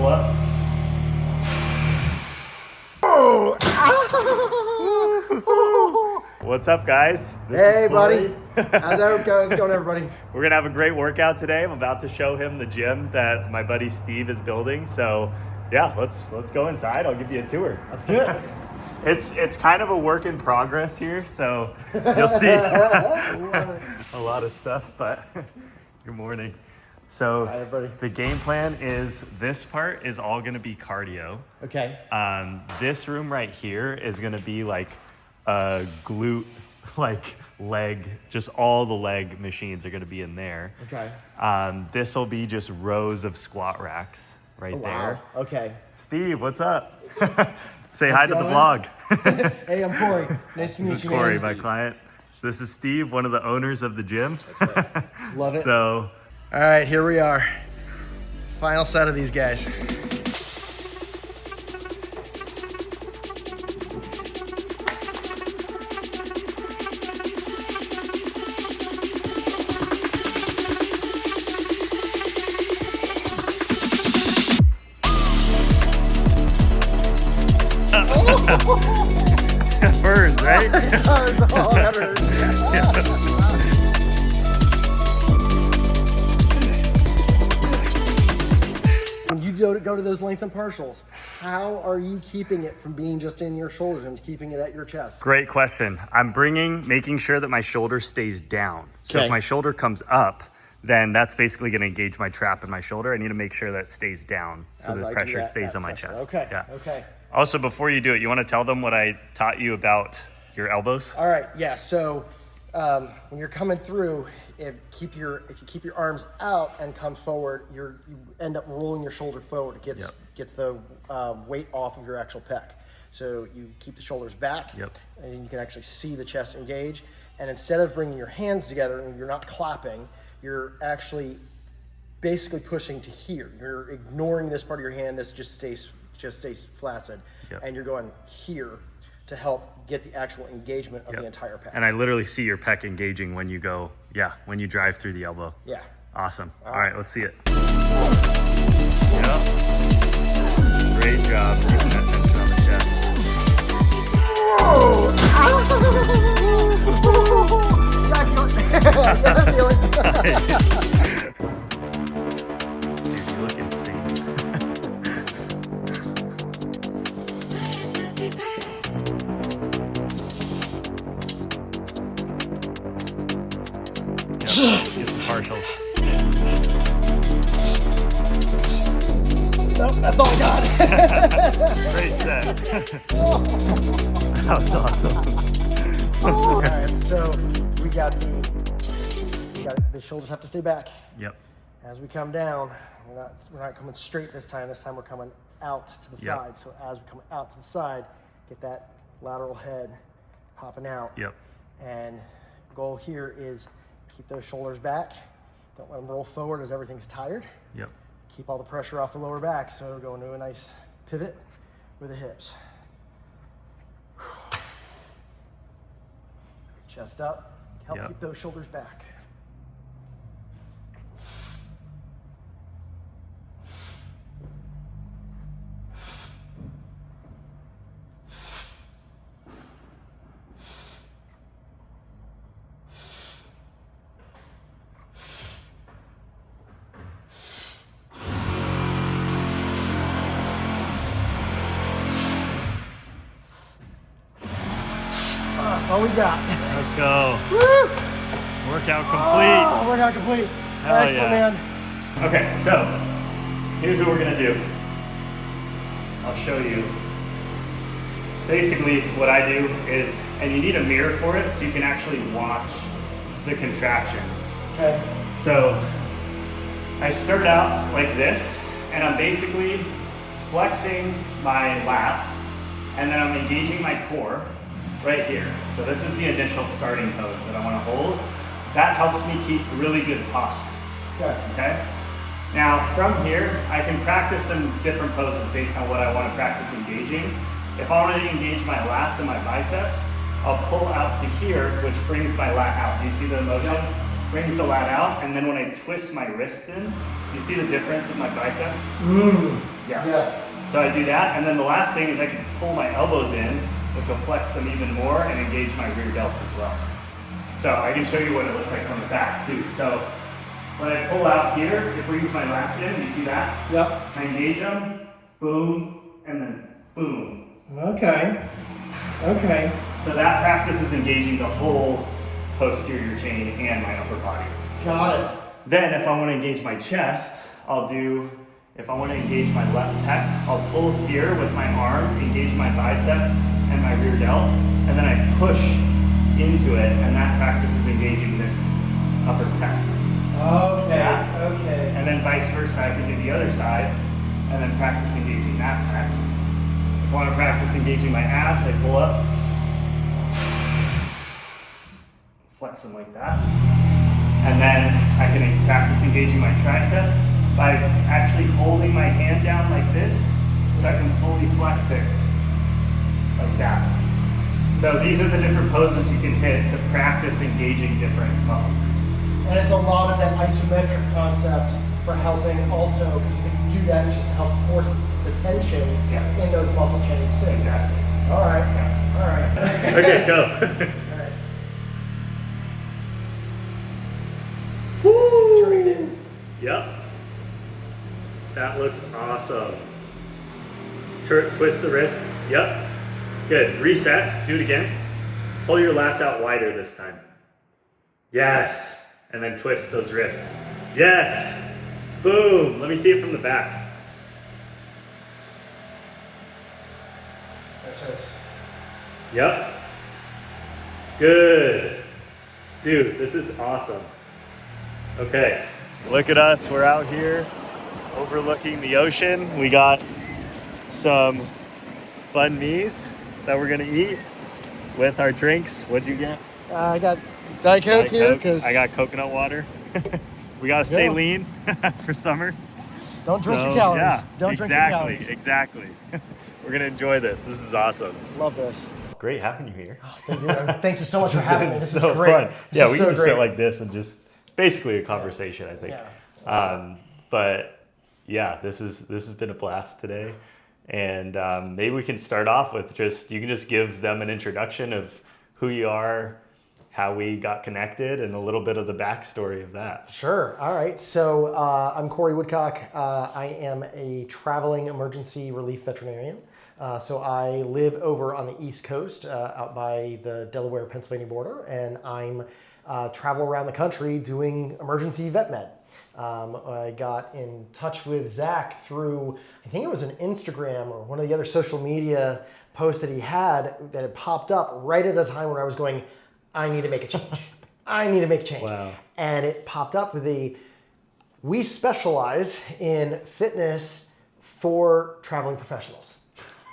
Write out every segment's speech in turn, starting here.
pull up. What's up, guys? Hey, buddy. How's it going, everybody? We're gonna have a great workout today. I'm about to show him the gym that my buddy Steve is building. So, yeah, let's go inside. I'll give you a tour. Let's do it. It's kind of a work in progress here, so you'll see a lot of stuff. But good morning. So hi, everybody. The game plan is this part is all gonna be cardio. Okay. This room right here is gonna be like a glute, like leg, just all the leg machines are gonna be in there. Okay. This will be just rows of squat racks right there. Wow. Okay. Steve, what's up? Say hi to the vlog. Hey, I'm Corey. Nice to meet you. This is Corey, my client. This is Steve, one of the owners of the gym. That's right. Love it. So, all right, here we are. Final set of these guys. That burns, right? That hurts. When you go to those length and partials, how are you keeping it from being just in your shoulders and keeping it at your chest? Great question. I'm making sure that my shoulder stays down. So Okay. if my shoulder comes up, then that's basically going to engage my trap in my shoulder. I need to make sure that it stays down so the pressure stays on my chest. Okay. Yeah. Okay. Also, before you do it, you want to tell them what I taught you about your elbows? All right. Yeah. So when you're coming through, if you keep your arms out and come forward, you end up rolling your shoulder forward. It gets the weight off of your actual pec. So you keep the shoulders back, and you can actually see the chest engage. And instead of bringing your hands together and you're not clapping, you're actually basically pushing to here. You're ignoring this part of your hand. This just stays flaccid, and you're going here to help get the actual engagement of the entire pec. And I literally see your pec engaging when you go, when you drive through the elbow. Yeah. Awesome. All right, let's see it. Yep. Great job keeping that tension on the chest. Dude, you look insane. Get the partials. Nope, that's all I got. Great set. That was awesome. All right, so we got the shoulders have to stay back. Yep. As we come down, we're not coming straight this time. This time we're coming out to the side. So as we come out to the side, get that lateral head popping out. Yep. And the goal here is keep those shoulders back. Don't let them roll forward as everything's tired. Yep. Keep all the pressure off the lower back. So go into a nice pivot with the hips. Chest up. Help keep those shoulders back. That's all we got. Let's go. Woo! Workout complete. Oh, workout complete. Hell excellent, man. Okay, so here's what we're gonna do. I'll show you. Basically, what I do is, and you need a mirror for it, so you can actually watch the contractions. Okay. So I start out like this, and I'm basically flexing my lats, and then I'm engaging my core right here. So this is the initial starting pose that I want to hold. That helps me keep really good posture. Okay? Now from here, I can practice some different poses based on what I want to practice engaging. If I want to engage my lats and my biceps, I'll pull out to here, which brings my lat out. Do you see the motion? Brings the lat out, and then when I twist my wrists in, you see the difference with my biceps? Yeah. Yes. So I do that, and then the last thing is I can pull my elbows in, which will flex them even more and engage my rear delts as well. So I can show you what it looks like from the back too. So when I pull out here, it brings my lats in, you see that? Yep. I engage them, boom, and then boom. Okay. Okay. So that practice is engaging the whole posterior chain and my upper body. Got it. Then if I want to engage my chest, if I want to engage my left pec, I'll pull here with my arm, engage my bicep and my rear delt, and then I push into it, and that practice is engaging this upper pec. Okay. Yeah. Okay. And then vice versa, I can do the other side, and then practice engaging that pec. If I want to practice engaging my abs, I pull up, flex them like that. And then I can practice engaging my tricep by actually holding my hand down like this so I can fully flex it like that. So these are the different poses you can hit to practice engaging different muscle groups. And it's a lot of that isometric concept for helping also, because you can do that just to help force the tension in those muscle chains too. Exactly. All right. Yeah. All right. Okay, go. All right. Woo! Turn it in. Yep. That looks awesome. Twist the wrists. Yep. Good. Reset. Do it again. Pull your lats out wider this time. Yes. And then twist those wrists. Yes. Boom. Let me see it from the back. That's nice. Yep. Good. Dude, this is awesome. Okay. Look at us. We're out here overlooking the ocean. We got some banh mi's that we're gonna eat with our drinks. What'd you get? I got Diet Coke here because I got coconut water. We gotta stay lean for summer. don't drink your calories. Yeah, Don't drink your calories. Exactly. We're gonna enjoy this. This is awesome. Love this. Great having you here. Thank you so much for having me. This is so great. fun. This Yeah, is we so can just great. sit like this and just basically a conversation, I think. Yeah. But yeah, this has been a blast today. And maybe we can start off with you can just give them an introduction of who you are, how we got connected, and a little bit of the backstory of that. Sure. All right. So I'm Corey Woodcock. I am a traveling emergency relief veterinarian. So I live over on the East Coast, out by the Delaware-Pennsylvania border, and I'm travel around the country doing emergency vet med. I got in touch with Zach through, I think it was an Instagram or one of the other social media posts that he had that had popped up right at a time where I was going, I need to make a change. I need to make a change. Wow. And it popped up with we specialize in fitness for traveling professionals.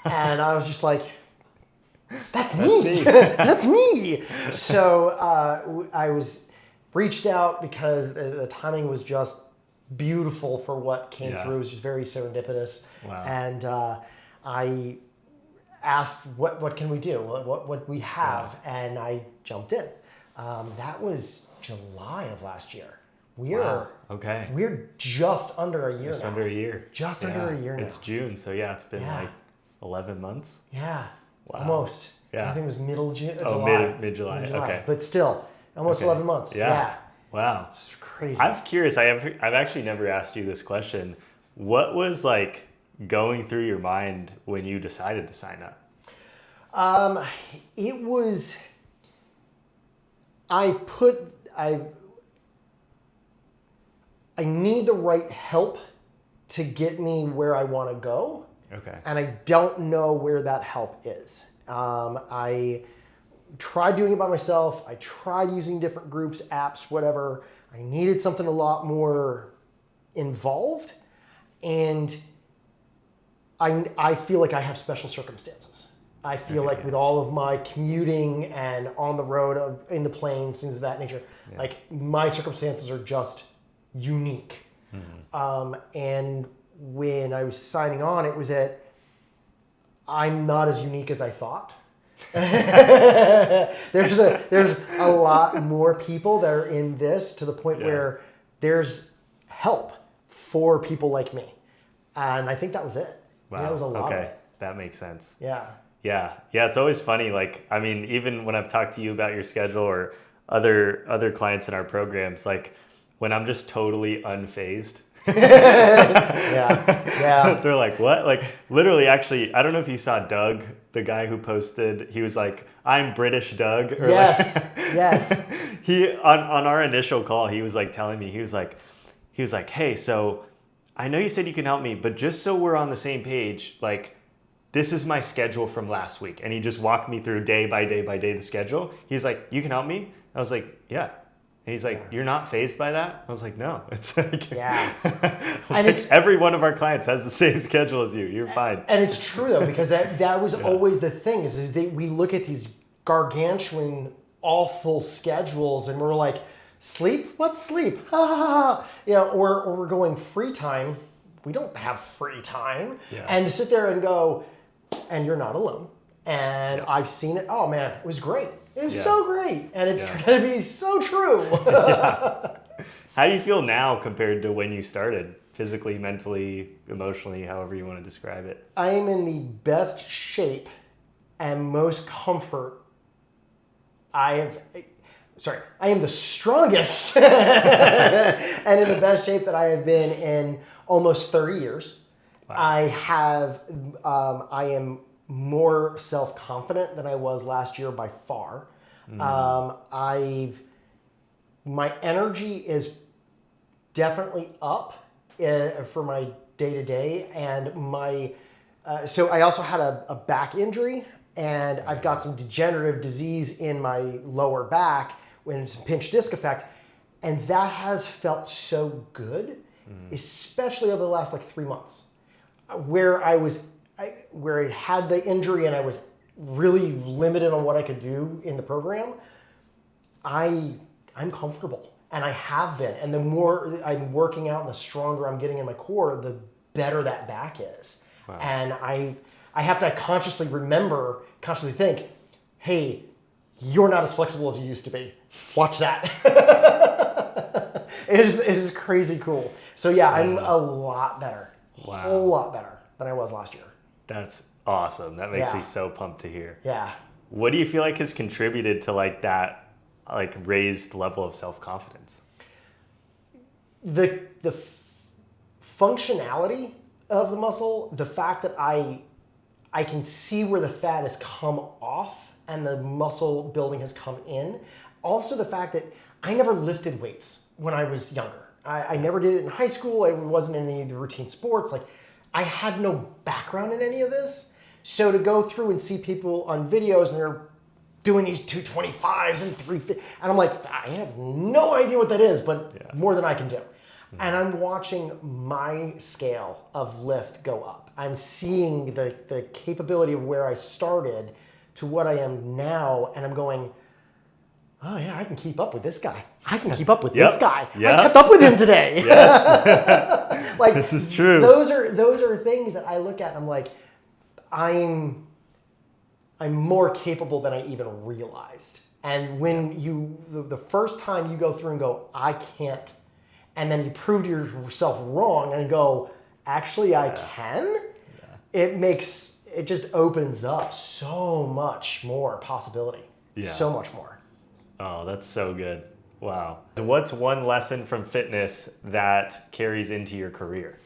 And I was just like, that's me. That's me. So I reached out because the timing was just beautiful for what came through. It was just very serendipitous. Wow. And I asked, what can we do? What we have? And I jumped in. That was July of last year. We're just under a year now. Just under a year. Just under a year now. It's June, so it's been like 11 months. Yeah. Wow. Almost. Yeah. I think it was middle June. July. Mid-July. Okay. But still, almost 11 months. Yeah. Wow. It's crazy. I'm curious. I've actually never asked you this question. What was like going through your mind when you decided to sign up? It was. I need the right help to get me where I want to go. Okay. And I don't know where that help is. I tried doing it by myself. I tried using different groups, apps, whatever. I needed something a lot more involved. And I feel like I have special circumstances. I feel like with all of my commuting and on the road, in the planes, things of that nature, like my circumstances are just unique. Mm-hmm. And when I was signing on, it was I'm not as unique as I thought. There's a lot more people that are in this to the point where there's help for people like me. And I think that was it. Wow. That was a lot of it. That makes sense. Yeah. Yeah. Yeah. It's always funny. Like, I mean, even when I've talked to you about your schedule or other clients in our programs, like when I'm just totally unfazed, Yeah. they're like, what? Like literally, actually, I don't know if you saw Doug, the guy who posted, he was like, I'm British Doug. Or Yes. Like, Yes. he, on our initial call, he was like telling me, he was like, hey, so I know you said you can help me, but just so we're on the same page, like, this is my schedule from last week. And he just walked me through day by day by day the schedule. He's like, you can help me? I was like, yeah. And he's like, you're not fazed by that? I was like, no. It's like, Yeah. And like, every one of our clients has the same schedule as you. You're fine. And it's true though, because that was always the thing is we look at these gargantuan, awful schedules and we're like, sleep? What's sleep? Ha ha ha. Or we're going free time. We don't have free time. Yeah. And to sit there and go, and you're not alone. And I've seen it. Oh man, it was great. It was so great. And it's going to be so true. How do you feel now compared to when you started? Physically, mentally, emotionally, however you want to describe it. I am in the best shape and most comfort I am the strongest and in the best shape that I have been in almost 30 years. Wow. I am more self-confident than I was last year by far. My energy is definitely up for my day-to-day, and so I also had a back injury, and I've got some degenerative disease in my lower back when it's a pinched disc effect, and that has felt so good, especially over the last 3 months, where I had the injury and I was really limited on what I could do in the program. I'm comfortable, and I have been, and the more I'm working out and the stronger I'm getting in my core, the better that back is. Wow. And I have to consciously think, hey, you're not as flexible as you used to be. Watch that. It is crazy cool. So yeah, I'm a lot better. Wow. A whole lot better than I was last year. That's awesome. That makes me so pumped to hear. Yeah. What do you feel like has contributed to that raised level of self-confidence? The functionality of the muscle, the fact that I can see where the fat has come off and the muscle building has come in. Also the fact that I never lifted weights when I was younger. I never did it in high school. I wasn't in any of the routine sports. I had no background in any of this. So to go through and see people on videos and they're doing these 225s and 350, and I'm like, I have no idea what that is, but more than I can do. Mm-hmm. And I'm watching my scale of lift go up. I'm seeing the capability of where I started to what I am now, and I'm going, oh yeah, I can keep up with this guy. I can keep up with this guy. I kept up with him today. Yes. This is true. Those are things that I look at and I'm like, I'm more capable than I even realized. And when the first time you go through and go, I can't, and then you prove to yourself wrong and go, actually I can, it just opens up so much more possibility. Yeah. So much more. Oh, that's so good. Wow. What's one lesson from fitness that carries into your career?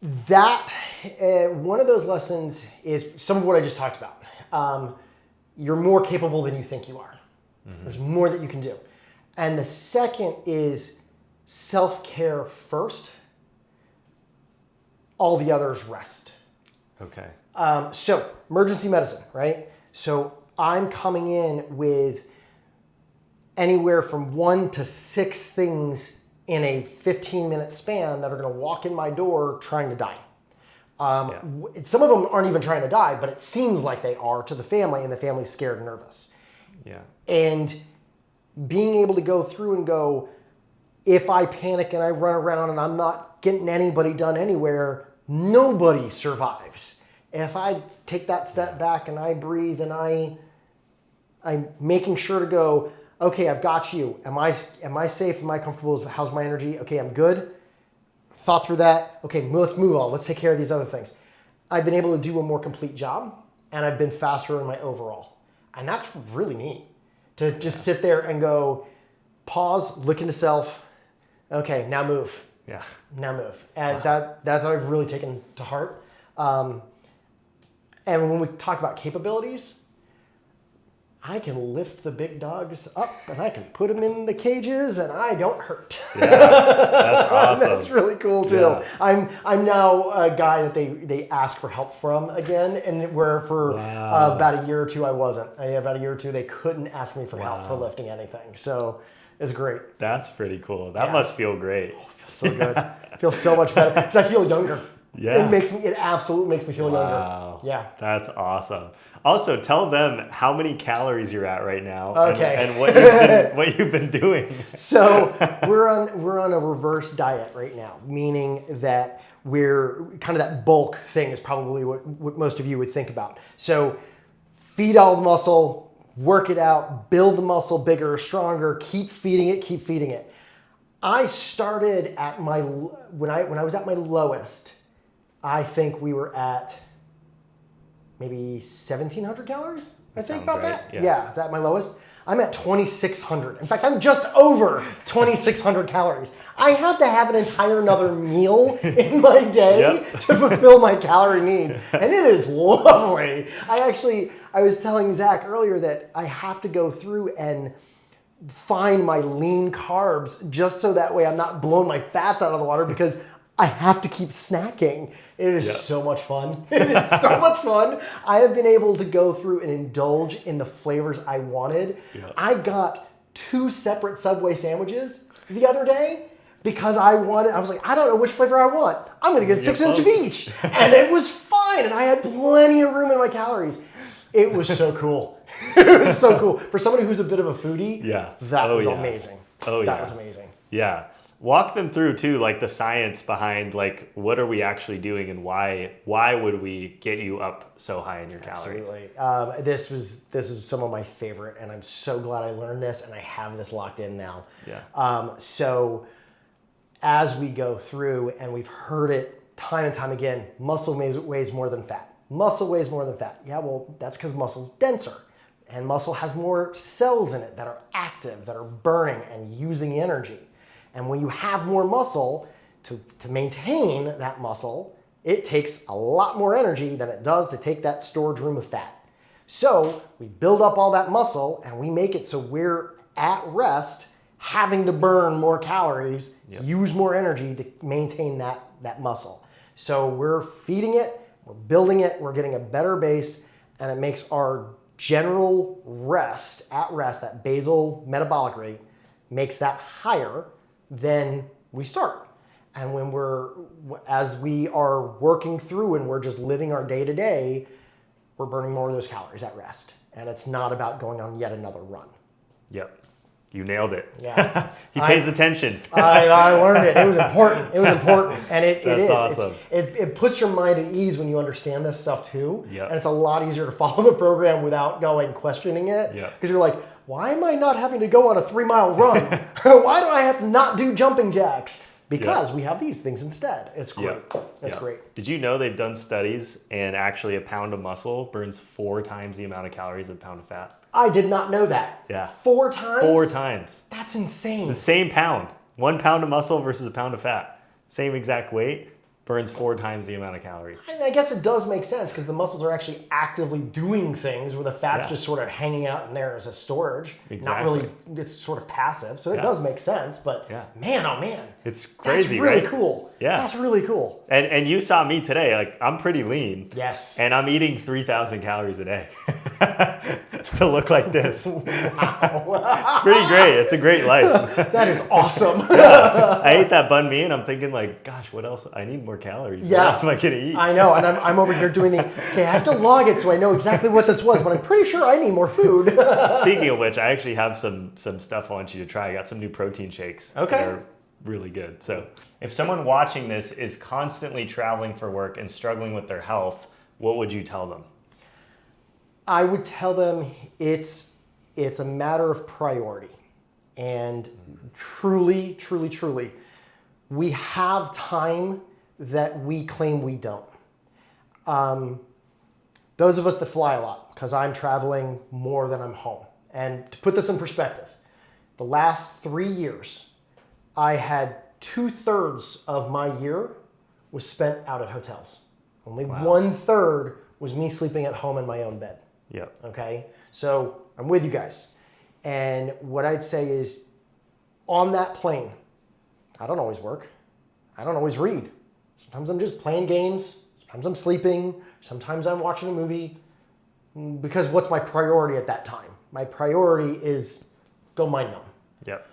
One of those lessons is some of what I just talked about. You're more capable than you think you are. Mm-hmm. There's more that you can do. And the second is self-care first. All the others rest. Okay. So emergency medicine, right? So I'm coming in with anywhere from 1 to 6 things in a 15-minute span that are going to walk in my door trying to die. Some of them aren't even trying to die, but it seems like they are to the family, and the family's scared and nervous. Yeah. And being able to go through and go, if I panic and I run around and I'm not getting anybody done anywhere, nobody survives. If I take that step back and I breathe and I'm making sure to go, okay, I've got you. Am I safe? Am I comfortable? How's my energy? Okay, I'm good. thought through that. Okay, let's move on. Let's take care of these other things. I've been able to do a more complete job, and I've been faster in my overall. And that's really neat to just sit there and go, pause, look into self. Okay, now move. Yeah. Now move. And that's what I've really taken to heart. And when we talk about capabilities, I can lift the big dogs up and I can put them in the cages and I don't hurt. Yeah, that's awesome. That's really cool too. Yeah. I'm now a guy that they ask for help from again, and where for about a year or two I wasn't. About a year or two they couldn't ask me for help for lifting anything. So it's great. That's pretty cool. That must feel great. Oh, it feels so good. It feels so much better because I feel younger. Yeah. It absolutely makes me feel younger. Yeah. That's awesome. Also, tell them how many calories you're at right now, okay, and what you've been doing. So we're on a reverse diet right now, meaning that we're kind of that bulk thing is probably what most of you would think about. So feed all the muscle, work it out, build the muscle bigger, stronger, keep feeding it. I started at when I was at my lowest, I think we were at maybe 1,700 calories, I think about that. Yeah, is that my lowest? I'm at 2,600. In fact, I'm just over 2,600 calories. I have to have an entire another meal in my day to fulfill my calorie needs. And it is lovely. I was telling Zach earlier that I have to go through and find my lean carbs just so that way I'm not blowing my fats out of the water because I have to keep snacking. It is so much fun. It is so much fun. I have been able to go through and indulge in the flavors I wanted. Yeah. I got 2 separate Subway sandwiches the other day because I was like, I don't know which flavor I want. I'm gonna get 6 inch of each. And it was fine. And I had plenty of room in my calories. It was so cool. It was so cool. For somebody who's a bit of a foodie, that was amazing. That was amazing. Yeah. Walk them through too, like the science behind like what are we actually doing and why would we get you up so high in your calories? Absolutely. This is some of my favorite, and I'm so glad I learned this and I have this locked in now. Yeah. So as we go through, and we've heard it time and time again, muscle weighs more than fat. Muscle weighs more than fat. Yeah, well, that's because muscle's denser. And muscle has more cells in it that are active, that are burning and using energy. And when you have more muscle, to maintain that muscle, it takes a lot more energy than it does to take that storage room of fat. So we build up all that muscle and we make it so we're at rest, having to burn more calories, use more energy to maintain that muscle. So we're feeding it, we're building it, we're getting a better base, and it makes our general at rest, that basal metabolic rate, makes that higher than we start. And as we are working through and we're just living our day to day, we're burning more of those calories at rest. And it's not about going on yet another run. Yep. You nailed it. Yeah. He pays attention. I learned it. It was important. And it is. Awesome. It puts your mind at ease when you understand this stuff too. Yep. And it's a lot easier to follow the program without questioning it. Because you're like, why am I not having to go on a 3-mile run? Why do I have to not do jumping jacks? Because we have these things instead. It's great. It's great. Did you know they've done studies and actually a pound of muscle burns 4 times the amount of calories of a pound of fat? I did not know that. Yeah. 4 times? 4 times. That's insane. The same pound. 1 pound of muscle versus a pound of fat. Same exact weight. Burns 4 times the amount of calories. I guess it does make sense because the muscles are actually actively doing things where the fat's just sort of hanging out in there as a storage. Exactly. Not really, it's sort of passive. So it does make sense, but man, oh man. It's crazy, that's really right? Cool. Yeah. That's really cool. And you saw me today, like I'm pretty lean. Yes. And I'm eating 3,000 calories a day to look like this. Wow. It's pretty great. It's a great life. That is awesome. I ate that banh mi and I'm thinking like, gosh, what else? I need more calories. Yeah. What else am I going to eat? I know. And I'm over here doing I have to log it so I know exactly what this was, but I'm pretty sure I need more food. Speaking of which, I actually have some stuff I want you to try. I got some new protein shakes. Okay. That are really good. So if someone watching this is constantly traveling for work and struggling with their health, what would you tell them? I would tell them it's a matter of priority. And truly, truly, truly, we have time that we claim we don't. Those of us that fly a lot, because I'm traveling more than I'm home. And to put this in perspective, the last 3 years, I had 2/3 of my year was spent out at hotels. Only 1/3 was me sleeping at home in my own bed. Yep. Okay? So I'm with you guys. And what I'd say is, on that plane, I don't always work. I don't always read. Sometimes I'm just playing games. Sometimes I'm sleeping. Sometimes I'm watching a movie. Because what's my priority at that time? My priority is go mind numb. Yep.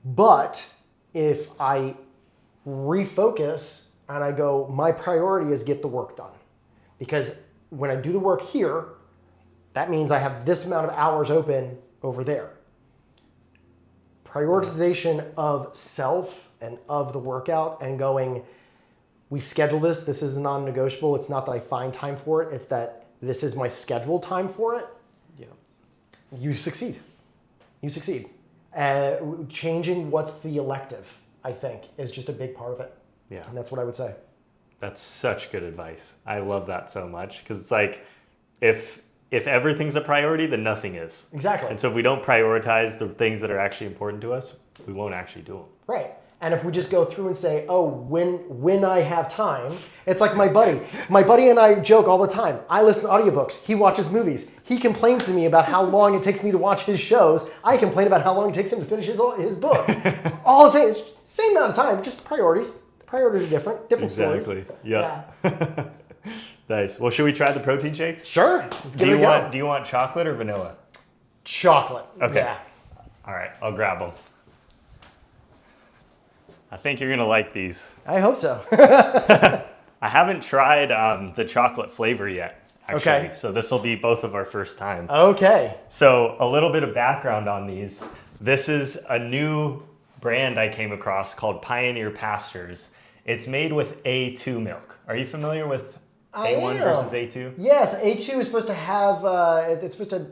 But if I refocus and I go, my priority is get the work done. Because when I do the work here, that means I have this amount of hours open over there. Prioritization of self and of the workout and going, we schedule this. This is non-negotiable. It's not that I find time for it. It's that this is my scheduled time for it. Yeah. You succeed. You succeed. Changing what's the elective, I think, is just a big part of it. Yeah. And that's what I would say. That's such good advice. I love that so much because it's like if everything's a priority, then nothing is. Exactly. And so if we don't prioritize the things that are actually important to us, we won't actually do them. Right. And if we just go through and say, oh, when I have time, it's like my buddy. My buddy and I joke all the time. I listen to audiobooks. He watches movies. He complains to me about how long it takes me to watch his shows. I complain about how long it takes him to finish his book. All the same amount of time, just priorities. The priorities are different stories. Exactly. Yeah. Nice. Well, should we try the protein shakes? Sure. Let's give it a go. Do you want chocolate or vanilla? Chocolate. Okay. Yeah. All right. I'll grab them. I think you're going to like these. I hope so. I haven't tried the chocolate flavor yet, actually. Okay. So this will be both of our first time. Okay. So a little bit of background on these. This is a new brand I came across called Pioneer Pastures. It's made with A2 milk. Are you familiar with A1 versus A2? Yes, A2 is supposed to have, it's supposed to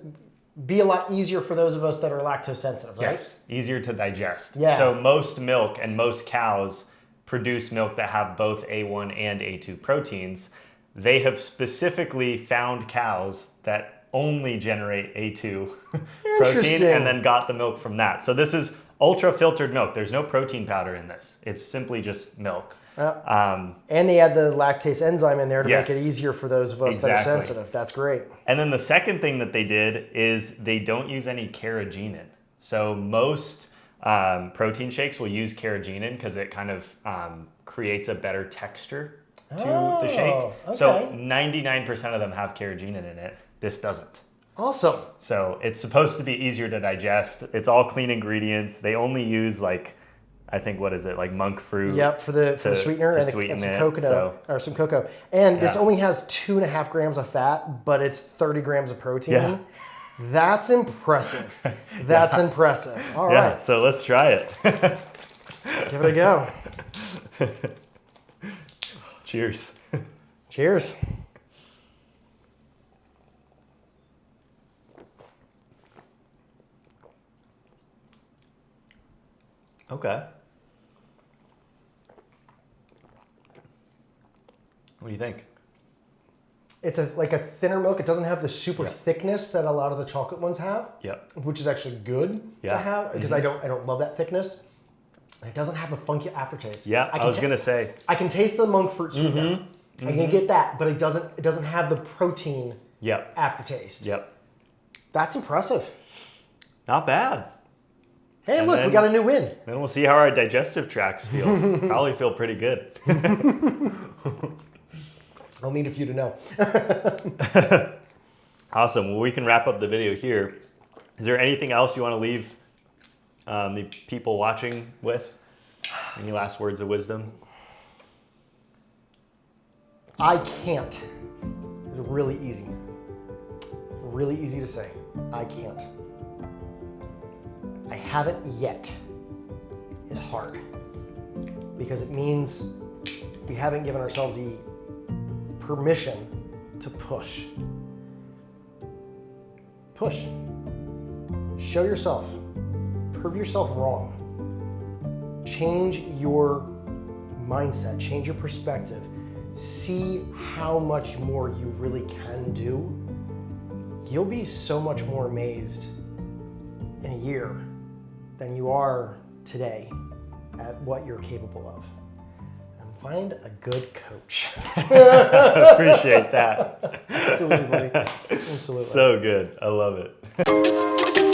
be a lot easier for those of us that are lactose sensitive, right? Yes, easier to digest. Yeah. So most milk and most cows produce milk that have both A1 and A2 proteins. They have specifically found cows that only generate A2 protein and then got the milk from that. So this is ultra filtered milk. There's no protein powder in this. It's simply just milk. And they add the lactase enzyme in there to Yes. make it easier for those of us that are sensitive. That's great. And then the second thing that they did is they don't use any carrageenan. So most protein shakes will use carrageenan because it kind of creates a better texture to the shake. Okay. So 99% of them have carrageenan in it. This doesn't. Awesome. So it's supposed to be easier to digest. It's all clean ingredients. They only use I think, what is it, like monk fruit? Yep, for the sweetener and some coconut or some cocoa. And this only has 2.5 grams of fat, but it's 30 grams of protein. Yeah. That's impressive. That's impressive. All right. So let's try it. Let's give it a go. Cheers. Cheers. Okay. What do you think? It's like a thinner milk. It doesn't have the super thickness that a lot of the chocolate ones have. Yep. Which is actually good to have because I don't love that thickness. It doesn't have a funky aftertaste. Yeah, I was gonna say. I can taste the monk fruit sweetener. I can get that, but it doesn't have the protein aftertaste. Yep. That's impressive. Not bad. Hey, look, we got a new win. Then we'll see how our digestive tracts feel. Probably feel pretty good. I'll need a few to know. Awesome. Well, we can wrap up the video here. Is there anything else you want to leave the people watching with? Any last words of wisdom? I can't. It's really easy. Really easy to say. I can't. I haven't yet is hard because it means we haven't given ourselves the permission to push. Push. Show yourself. Prove yourself wrong. Change your mindset, change your perspective, see how much more you really can do, you'll be so much more amazed in a year than you are today at what you're capable of. And find a good coach. Appreciate that. Absolutely, buddy. Absolutely. So good. I love it.